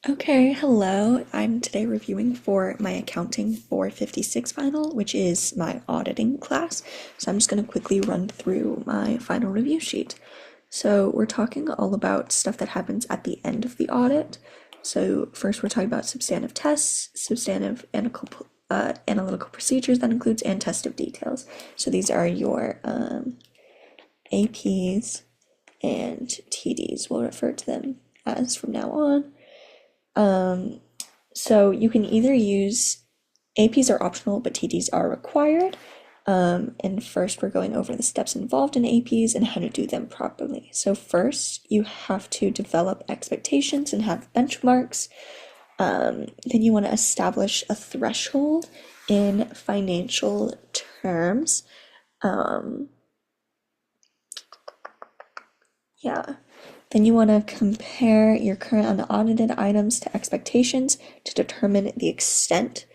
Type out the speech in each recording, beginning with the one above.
Okay, hello. I'm today reviewing for my Accounting 456 final, which is my auditing class. So I'm just going to quickly run through my final review sheet. So we're talking all about stuff that happens at the end of the audit. So first we're talking about substantive tests, substantive analytical procedures, that includes, and test of details. So these are your APs and TDs. We'll refer to them as from now on. So you can either use APs are optional, but TDs are required. And first, we're going over the steps involved in APs and how to do them properly. So first, you have to develop expectations and have benchmarks. Then you want to establish a threshold in financial terms. Yeah. Then you want to compare your current unaudited items to expectations to determine the extent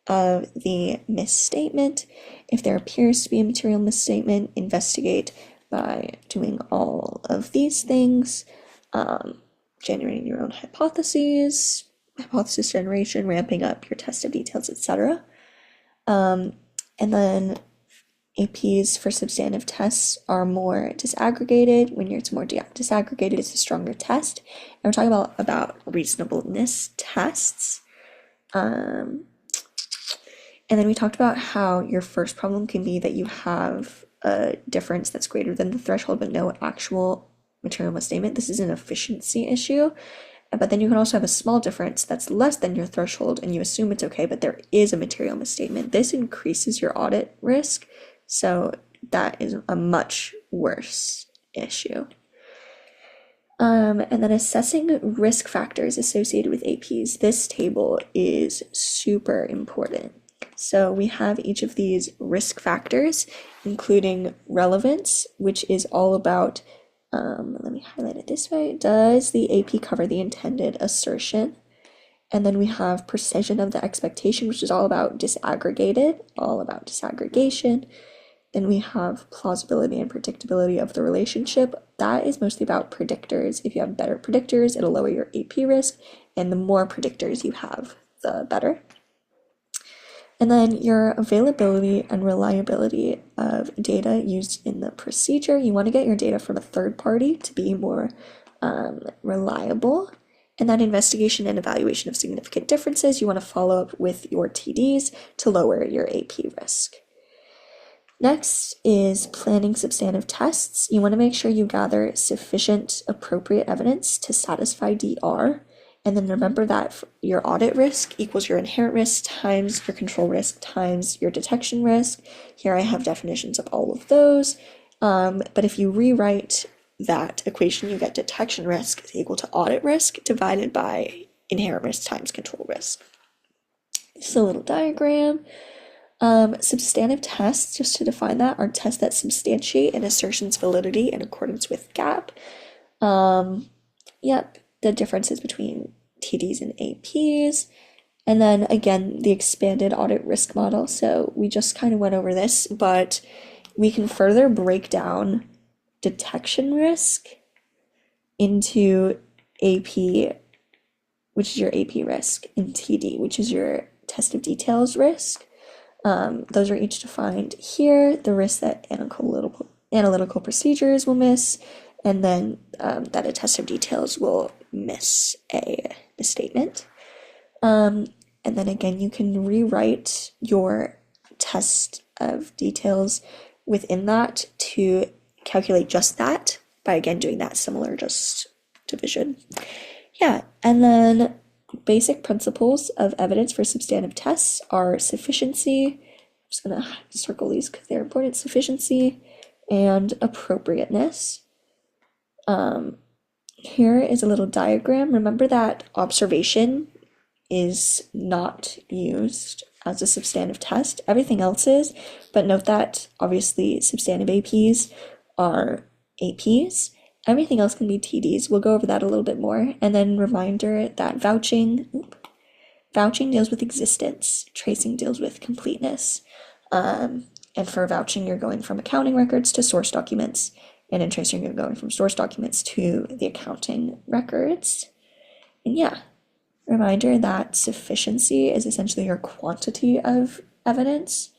of the misstatement. If there appears to be a material misstatement, investigate by doing all of these things, generating your own hypotheses, hypothesis generation, ramping up your test of details, etc. And then APs for substantive tests are more disaggregated. When it's more disaggregated, it's a stronger test. And we're talking about reasonableness tests. And then we talked about how your first problem can be that you have a difference that's greater than the threshold, but no actual material misstatement. This is an efficiency issue. But then you can also have a small difference that's less than your threshold, and you assume it's okay, but there is a material misstatement. This increases your audit risk. So that is a much worse issue. And then assessing risk factors associated with APs. This table is super important. So we have each of these risk factors, including relevance, which is all about, let me highlight it this way. Does the AP cover the intended assertion? And then we have precision of the expectation, which is all about disaggregated, all about disaggregation. Then we have plausibility and predictability of the relationship. That is mostly about predictors. If you have better predictors, it'll lower your AP risk, and the more predictors you have, the better. And then your availability and reliability of data used in the procedure. You want to get your data from a third party to be more reliable. And then investigation and evaluation of significant differences. You want to follow up with your TDs to lower your AP risk. Next is planning substantive tests. You want to make sure you gather sufficient appropriate evidence to satisfy DR. And then remember that your audit risk equals your inherent risk times your control risk times your detection risk. Here I have definitions of all of those. But if you rewrite that equation, you get detection risk is equal to audit risk divided by inherent risk times control risk. This is a little diagram. Substantive tests, just to define that, are tests that substantiate an assertion's validity in accordance with GAAP. The differences between TDs and APs. And then again, the expanded audit risk model. So we just kind of went over this, but we can further break down detection risk into AP, which is your AP risk, and TD, which is your test of details risk. Those are each defined here. The risk that analytical procedures will miss, and then that a test of details will miss a misstatement. And then again, you can rewrite your test of details within that to calculate just that by again doing that similar just division. Yeah, and then basic principles of evidence for substantive tests are sufficiency. I'm just going to circle these because they're important. Sufficiency and appropriateness. Here is a little diagram. Remember that observation is not used as a substantive test. Everything else is, but note that obviously substantive APs are APs. Everything else can be TDs. We'll go over that a little bit more. And then reminder that vouching deals with existence. Tracing deals with completeness. And for vouching, you're going from accounting records to source documents. And in tracing, you're going from source documents to the accounting records. And yeah, Reminder that sufficiency is essentially your quantity of evidence.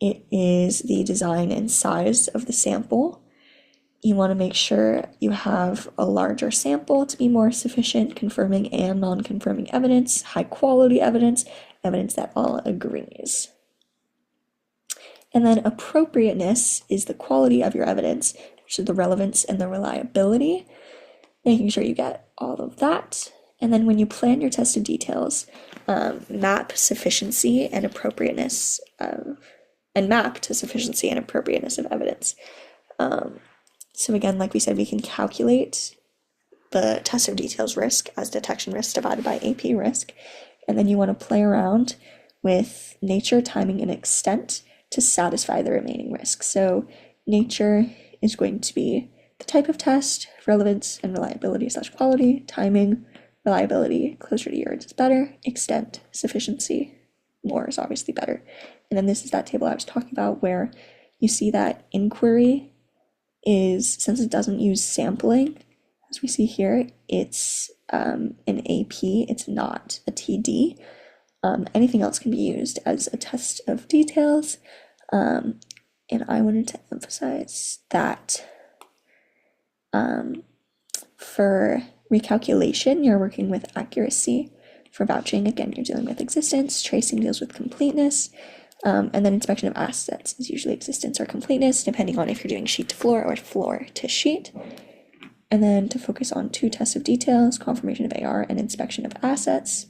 It is the design and size of the sample. You want to make sure you have a larger sample to be more sufficient, confirming and non-confirming evidence, high quality evidence, evidence that all agrees. And then appropriateness is the quality of your evidence, which is the relevance and the reliability, making sure you get all of that. And then when you plan your tested details, map sufficiency and appropriateness and map to sufficiency and appropriateness of evidence. So again, like we said, we can calculate the test of details risk as detection risk divided by AP risk. And then you want to play around with nature, timing, and extent to satisfy the remaining risk. So nature is going to be the type of test, relevance and reliability / quality, timing, reliability, closer to yours is better, extent, sufficiency, more is obviously better. And then this is that table I was talking about where you see that inquiry is, since it doesn't use sampling, as we see here, it's an AP, it's not a TD. Anything else can be used as a test of details. And I wanted to emphasize that for recalculation, you're working with accuracy. For vouching, again, you're dealing with existence. Tracing deals with completeness. And then inspection of assets is usually existence or completeness, depending on if you're doing sheet to floor or floor to sheet. And then to focus on 2 tests of details, confirmation of AR and inspection of assets.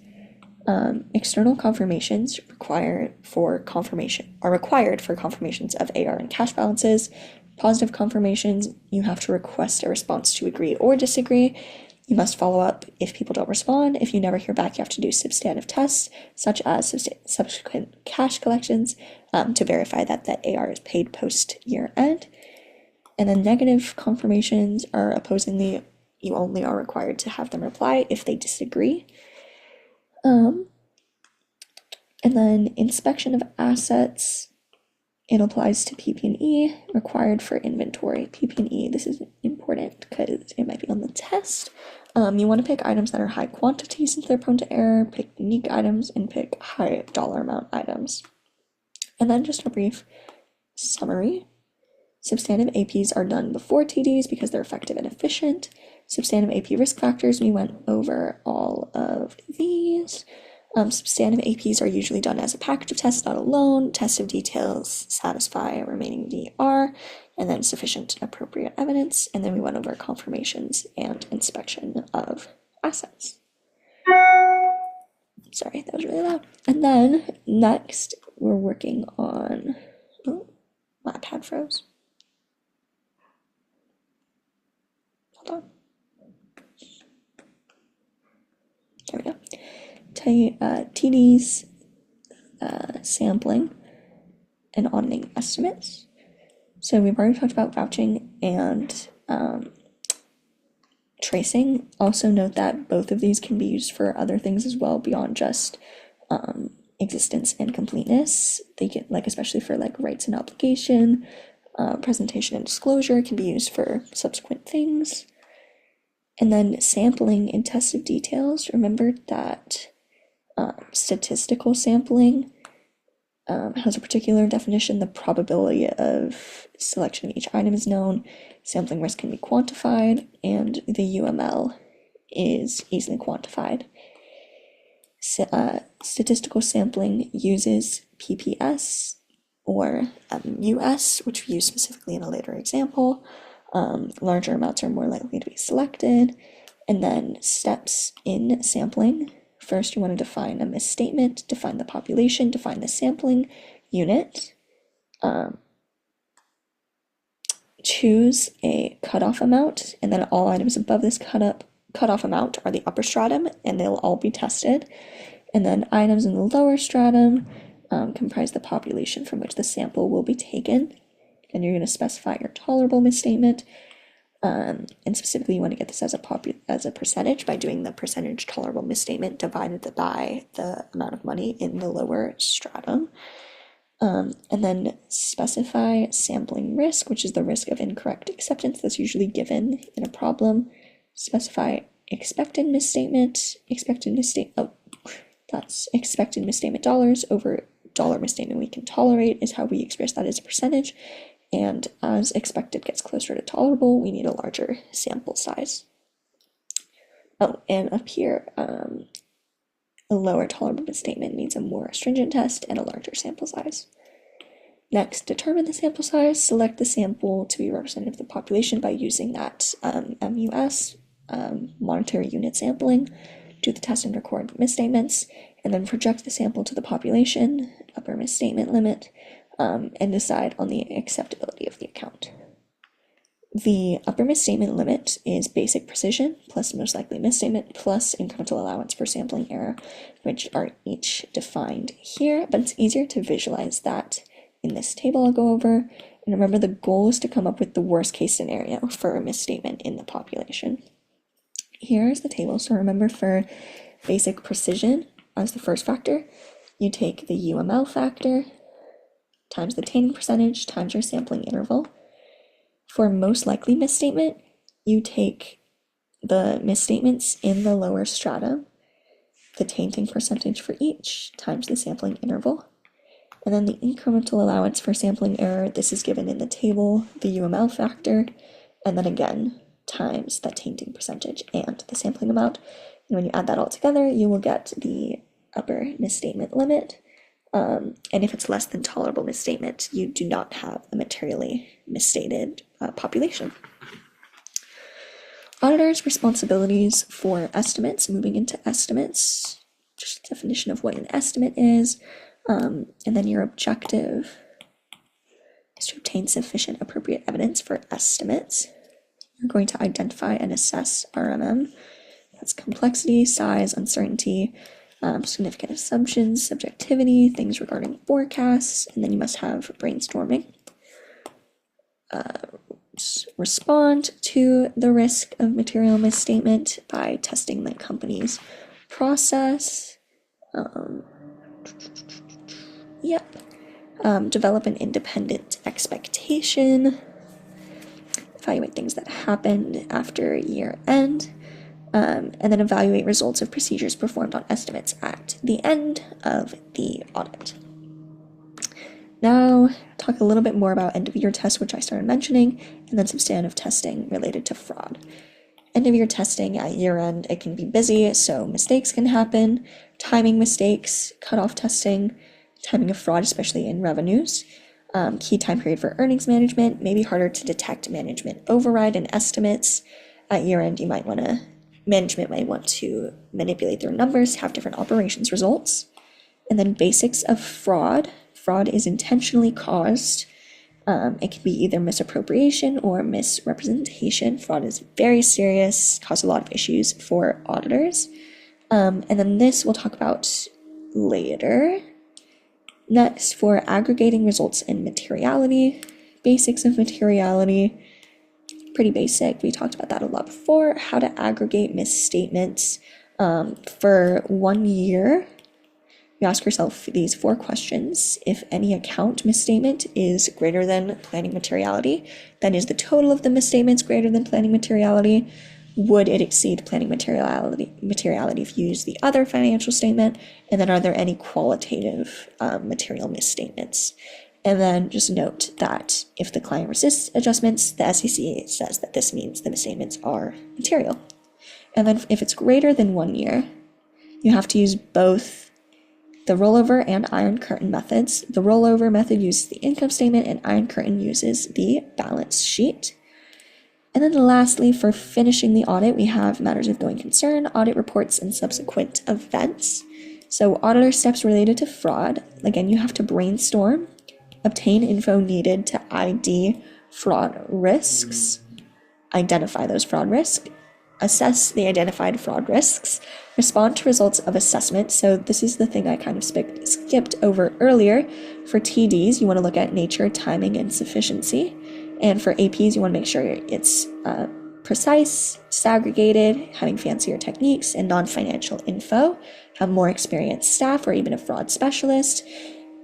External confirmations are required for confirmations of AR and cash balances. Positive confirmations, you have to request a response to agree or disagree. You must follow up if people don't respond. If you never hear back, you have to do substantive tests, such as subsequent cash collections, to verify that that AR is paid post year end. And then negative confirmations are opposingly, you only are required to have them reply if they disagree. And then inspection of assets, it applies to PP&E, required for inventory. PP&E, this is important because it might be on the test. You want to pick items that are high quantity since they're prone to error, pick unique items, and pick high dollar amount items. And then just a brief summary. Substantive APs are done before TDs because they're effective and efficient. Substantive AP risk factors, we went over all of these. Substantive APs are usually done as a package of tests, not alone. Test of details satisfy remaining DR, and then sufficient appropriate evidence. And then we went over confirmations and inspection of assets. Sorry, that was really loud. And then next, we're working on, my pad froze. Hold on. There we go. TDs, sampling, and auditing estimates. So we've already talked about vouching and tracing. Also note that both of these can be used for other things as well beyond just existence and completeness. They get, like, especially for like rights and obligation, presentation and disclosure can be used for subsequent things. And then sampling and test of details. Remember that statistical sampling has a particular definition. The probability of selection of each item is known. Sampling risk can be quantified, and the UML is easily quantified. Statistical sampling uses PPS or US, which we use specifically in a later example. Larger amounts are more likely to be selected. And then steps in sampling. First, you want to define a misstatement, define the population, define the sampling unit. Choose a cutoff amount, and then all items above this cutoff amount are the upper stratum, and they'll all be tested. And then items in the lower stratum comprise the population from which the sample will be taken. And you're going to specify your tolerable misstatement. And specifically, you want to get this as a percentage by doing the percentage tolerable misstatement divided by the amount of money in the lower stratum. And then specify sampling risk, which is the risk of incorrect acceptance that's usually given in a problem. Specify expected misstatement. That's expected misstatement dollars over dollar misstatement we can tolerate is how we express that as a percentage. And as expected gets closer to tolerable, we need a larger sample size. Oh, and up here, a lower tolerable misstatement means a more stringent test and a larger sample size. Next, determine the sample size. Select the sample to be representative of the population by using that MUS, monetary unit sampling. Do the test and record misstatements, and then project the sample to the population, upper misstatement limit, and decide on the acceptability of the account. The upper misstatement limit is basic precision plus most likely misstatement plus incremental allowance for sampling error, which are each defined here, but it's easier to visualize that in this table I'll go over. And remember, the goal is to come up with the worst case scenario for a misstatement in the population. Here's the table. So remember, for basic precision as the first factor, you take the UML factor times the tainting percentage times your sampling interval. For most likely misstatement, you take the misstatements in the lower strata, the tainting percentage for each times the sampling interval. And then the incremental allowance for sampling error, this is given in the table, the UML factor, and then again times that tainting percentage and the sampling amount. And when you add that all together, you will get the upper misstatement limit. And if it's less than tolerable misstatement, you do not have a materially misstated population. Auditors' responsibilities for estimates. Moving into estimates, just a definition of what an estimate is. And then your objective is to obtain sufficient appropriate evidence for estimates. You're going to identify and assess RMM. That's complexity, size, uncertainty, significant assumptions, subjectivity, things regarding forecasts, and then you must have brainstorming. Respond to the risk of material misstatement by testing the company's process. Develop an independent expectation. Evaluate things that happened after year end. And then evaluate results of procedures performed on estimates at the end of the audit. Now, talk a little bit more about end-of-year tests, which I started mentioning, and then substantive testing related to fraud. End-of-year testing at year-end, it can be busy, so mistakes can happen, timing mistakes, cutoff testing, timing of fraud, especially in revenues, key time period for earnings management, maybe harder to detect management override and estimates. At year-end, management might want to manipulate their numbers, have different operations results. And then basics of fraud. Fraud is intentionally caused. It can be either misappropriation or misrepresentation. Fraud is very serious, causes a lot of issues for auditors. And then this we'll talk about later. Next, for aggregating results in materiality. Basics of materiality. Pretty basic. We talked about that a lot before. How to aggregate misstatements. For 1 year, you ask yourself these 4 questions. If any account misstatement is greater than planning materiality, then is the total of the misstatements greater than planning materiality? Would it exceed planning materiality if you use the other financial statement? And then are there any qualitative material misstatements? And then just note that if the client resists adjustments, the SEC says that this means the misstatements are material. And then if it's greater than 1 year, you have to use both the rollover and iron curtain methods. The rollover method uses the income statement and iron curtain uses the balance sheet. And then lastly, for finishing the audit, we have matters of going concern, audit reports, and subsequent events. So auditor steps related to fraud. Again, you have to brainstorm, obtain info needed to ID fraud risks, identify those fraud risks, assess the identified fraud risks, respond to results of assessment. So this is the thing I kind of skipped over earlier. For TDs, you want to look at nature, timing, and sufficiency. And for APs, you want to make sure it's precise, disaggregated, having fancier techniques, and non-financial info, have more experienced staff or even a fraud specialist.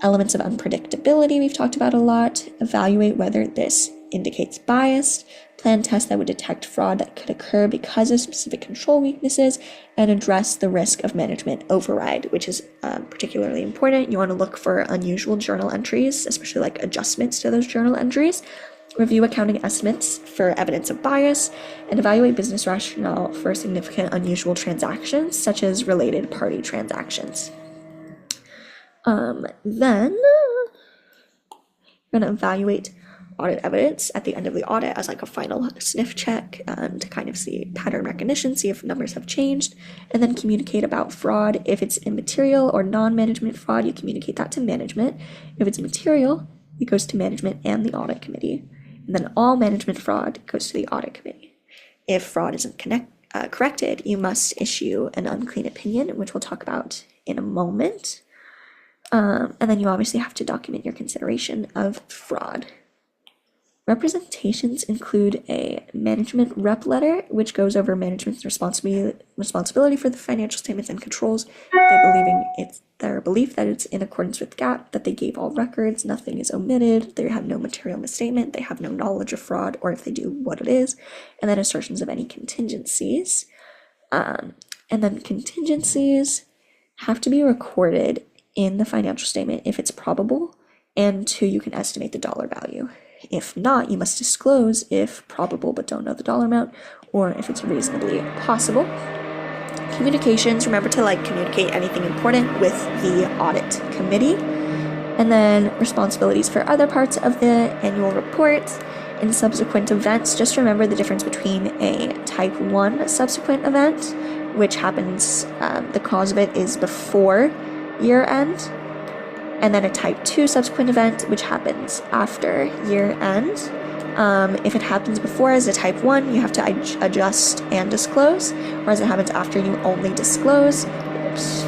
Elements of unpredictability we've talked about a lot. Evaluate whether this indicates bias. plan tests that would detect fraud that could occur because of specific control weaknesses, and address the risk of management override, which is particularly important. You want to look for unusual journal entries, especially like adjustments to those journal entries. Review accounting estimates for evidence of bias, and evaluate business rationale for significant unusual transactions, such as related party transactions. Then we're going to evaluate audit evidence at the end of the audit as like a final sniff check to kind of see pattern recognition, see if numbers have changed, and then communicate about fraud. If it's immaterial or non-management fraud, you communicate that to management. If it's material, it goes to management and the audit committee. And then all management fraud goes to the audit committee. If fraud isn't corrected, you must issue an unclean opinion, which we'll talk about in a moment. And then you obviously have to document your consideration of fraud. Representations include a management rep letter, which goes over management's responsibility for the financial statements and controls. Their belief that it's in accordance with GAAP, that they gave all records, nothing is omitted, they have no material misstatement, they have no knowledge of fraud, or if they do, what it is, and then assertions of any contingencies. And then contingencies have to be recorded in the financial statement if it's probable, and 2, you can estimate the dollar value. If not, you must disclose if probable but don't know the dollar amount, or if it's reasonably possible. Communications, remember to communicate anything important with the audit committee. And then responsibilities for other parts of the annual report. In subsequent events, just remember the difference between a type 1 subsequent event, which happens, the cause of it is before year end, and then a type 2 subsequent event, which happens after year end. If it happens before as a type 1, you have to adjust and disclose, whereas it happens after, you only disclose. Oops.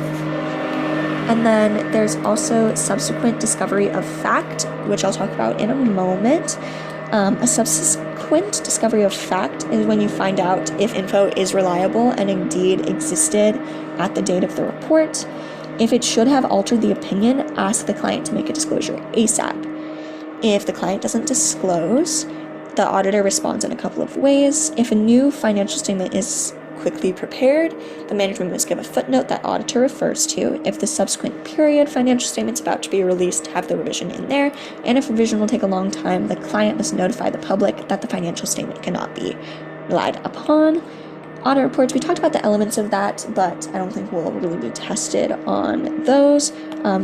And then there's also subsequent discovery of fact, which I'll talk about in a moment. A subsequent discovery of fact is when you find out if info is reliable and indeed existed at the date of the report. If it should have altered the opinion, ask the client to make a disclosure ASAP. If the client doesn't disclose, the auditor responds in a couple of ways. If a new financial statement is quickly prepared, the management must give a footnote that auditor refers to. If the subsequent period financial statement's about to be released, have the revision in there. And if revision will take a long time, the client must notify the public that the financial statement cannot be relied upon. Audit reports, we talked about the elements of that, but I don't think we'll really be tested on those.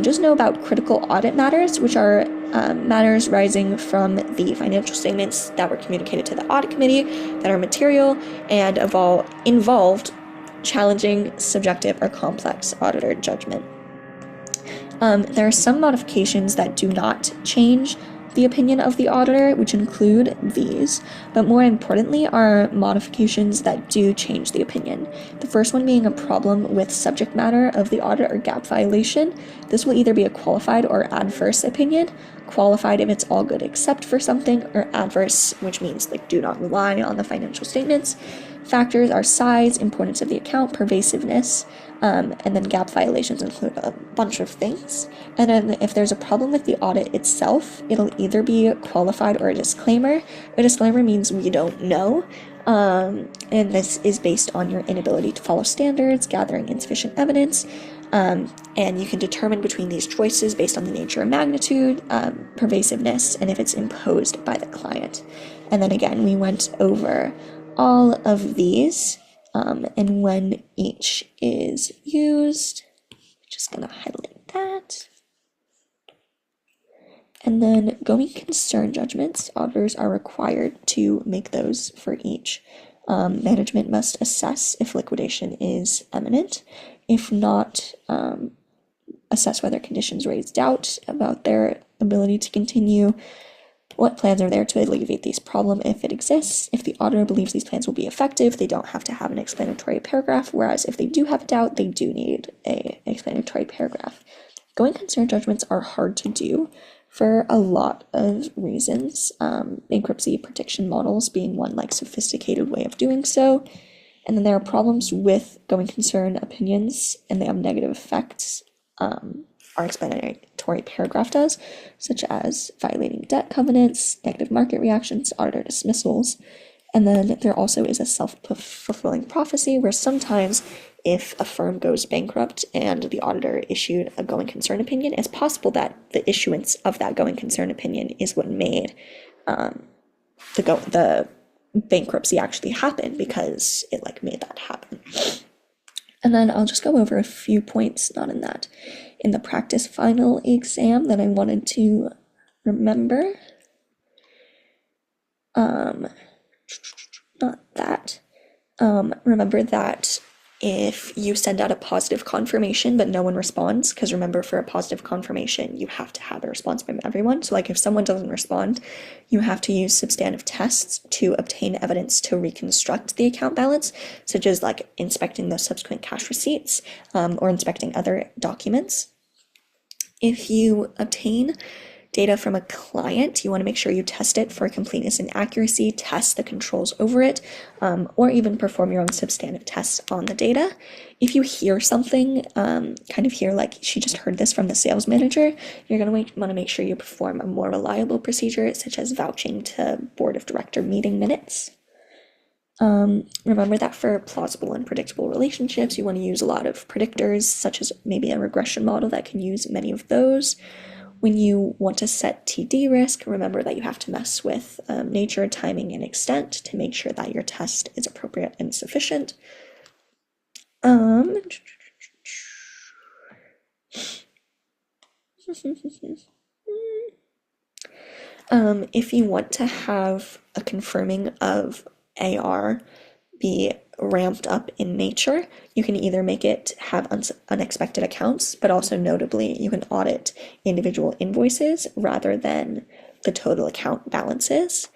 Just know about critical audit matters, which are matters rising from the financial statements that were communicated to the audit committee that are material and involved challenging, subjective, or complex auditor judgment. There are some modifications that do not change the opinion of the auditor, which include these, but more importantly are modifications that do change the opinion. The first one being a problem with subject matter of the audit or gap violation. This will either be a qualified or adverse opinion. Qualified if it's all good except for something, or adverse, which means do not rely on the financial statements. Factors are size, importance of the account, pervasiveness, and then gap violations include a bunch of things. And then if there's a problem with the audit itself, it'll either be qualified or a disclaimer. A disclaimer means we don't know, and this is based on your inability to follow standards, gathering insufficient evidence, and you can determine between these choices based on the nature and magnitude, pervasiveness, and if it's imposed by the client. And then again, we went over all of these and when each is used. Just gonna highlight that. And then going concern judgments, auditors are required to make those for each. Management must assess if liquidation is imminent. If not, assess whether conditions raise doubt about their ability to continue. What plans are there to alleviate these problems if it exists? If the auditor believes these plans will be effective, they don't have to have an explanatory paragraph, whereas if they do have a doubt, they do need an explanatory paragraph. Going concern judgments are hard to do for a lot of reasons, bankruptcy prediction models being one sophisticated way of doing so. And then there are problems with going concern opinions, and they have negative effects. Our explanatory paragraph does, such as violating debt covenants, negative market reactions, auditor dismissals, And then there also is a self-fulfilling prophecy where sometimes if a firm goes bankrupt and the auditor issued a going concern opinion, it's possible that the issuance of that going concern opinion is what made the bankruptcy actually happen, because it like made that happen. And then I'll just go over a few points, not in that, in the practice final exam that I wanted to remember. Not that. Remember that if you send out a positive confirmation but no one responds, because remember, for a positive confirmation you have to have a response from everyone. So like if someone doesn't respond, you have to use substantive tests to obtain evidence to reconstruct the account balance, such as like inspecting those subsequent cash receipts, or inspecting other documents. If you obtain data from a client, you want to make sure you test it for completeness and accuracy, test the controls over it, or even perform your own substantive tests on the data. If you hear something, kind of hear like she just heard this from the sales manager, you're going to want to make sure you perform a more reliable procedure, such as vouching to board of director meeting minutes. Remember that for plausible and predictable relationships, you want to use a lot of predictors, such as maybe a regression model that can use many of those. When you want to set TD risk, remember that you have to mess with nature, timing, and extent to make sure that your test is appropriate and sufficient. If you want to have a confirming of AR be ramped up in nature, you can either make it have unexpected accounts, but also notably you can audit individual invoices rather than the total account balances.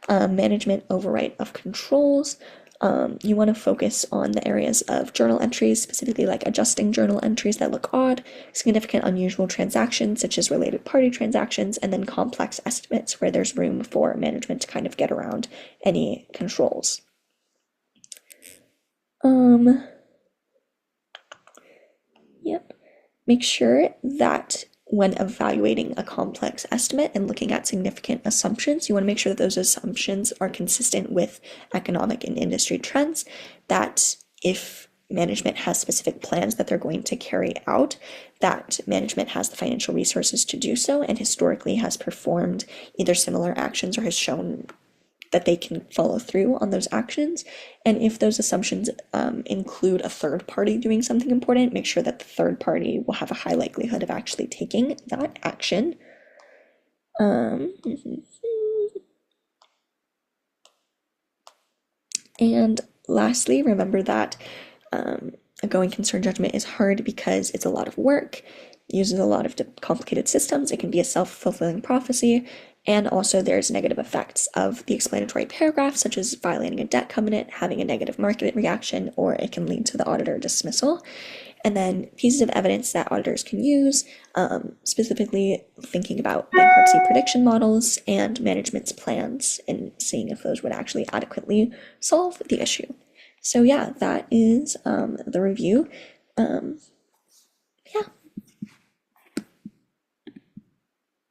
Management override of controls. You want to focus on the areas of journal entries, specifically like adjusting journal entries that look odd, significant unusual transactions such as related party transactions, and then complex estimates where there's room for management to kind of get around any controls. Yep. Make sure that when evaluating a complex estimate and looking at significant assumptions, you want to make sure that those assumptions are consistent with economic and industry trends, that if management has specific plans that they're going to carry out, that management has the financial resources to do so and historically has performed either similar actions or has shown that they can follow through on those actions. And if those assumptions include a third party doing something important, make sure that the third party will have a high likelihood of actually taking that action. And lastly, remember that a going concern judgment is hard because it's a lot of work, uses a lot of complicated systems, it can be a self-fulfilling prophecy, and also there's negative effects of the explanatory paragraph, such as violating a debt covenant, having a negative market reaction, or it can lead to the auditor dismissal. And then pieces of evidence that auditors can use, specifically thinking about bankruptcy prediction models and management's plans and seeing if those would actually adequately solve the issue. So yeah, that is the review. Yeah.